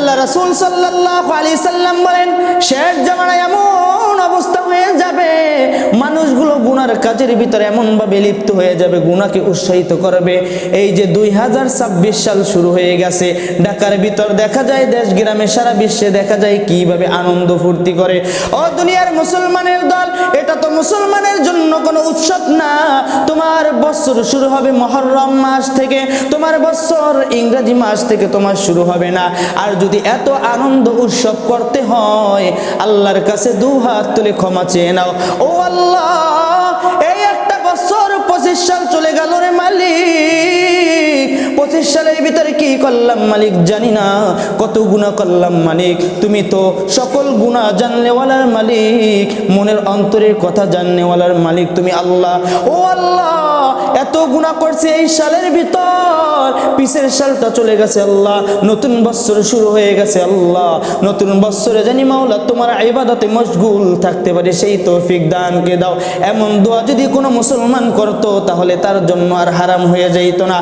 আল্লাহ রাসূল সাল্লাল্লাহু আলাইহি সাল্লাম বলেন, শেষ জামানায় এমন অবস্থা হয়ে যাবে, মানুষগুলো গুনার কাজের ভিতরে এমন ভাবে লিপ্ত হয়ে যাবে, গুনাহকে উৎসাহিত করবে। এই যে 2026 সাল শুরু হয়ে গেছে, ঢাকার ভিতর দেখা যায়, দেশ গ্রামে সারা বিশ্বে দেখা যায় কিভাবে আনন্দ ফুর্তি করে। ও দুনিয়ার মুসলমানের দল, এটা তো মুসলমানের জন্য কোনো উৎসব না। তোমার বছর শুরু হবে মুহররম মাস থেকে, তোমার বছর ইংরেজি মাস থেকে তোমার শুরু হবে না। আর যদি এত আনন্দ উৎসব করতে হয়, আল্লাহর কাছে দুহাত তুলে ক্ষমা চেয়ে নাও। ও আল্লাহ, এই একটা বছর 25 সাল চলে গেল রে মালিক, 25 সালের ভিতরে কি করলাম মালিক জানি না, কত গুনাহ করলাম মালিক। তুমি তো সকল গুনাহ জাননেওয়ালার মালিক, মনের অন্তরের কথা জাননেওয়ালার মালিক তুমি আল্লাহ। ও আল্লাহ, এত গুনাহ করছে এই সালের ভিতর, পিছের সালটা চলে গেছে আল্লাহ, নতুন বছর শুরু হয়ে গেছে আল্লাহ। নতুন বছরে জানি মাওলা তোমার ইবাদতে মশগুল থাকতে পারে, সেই তৌফিক দানকে দাও। এমন দোয়া যদি কোনো মুসলমান করতো, তাহলে তার জন্য আর হারাম হয়ে যাইতো না।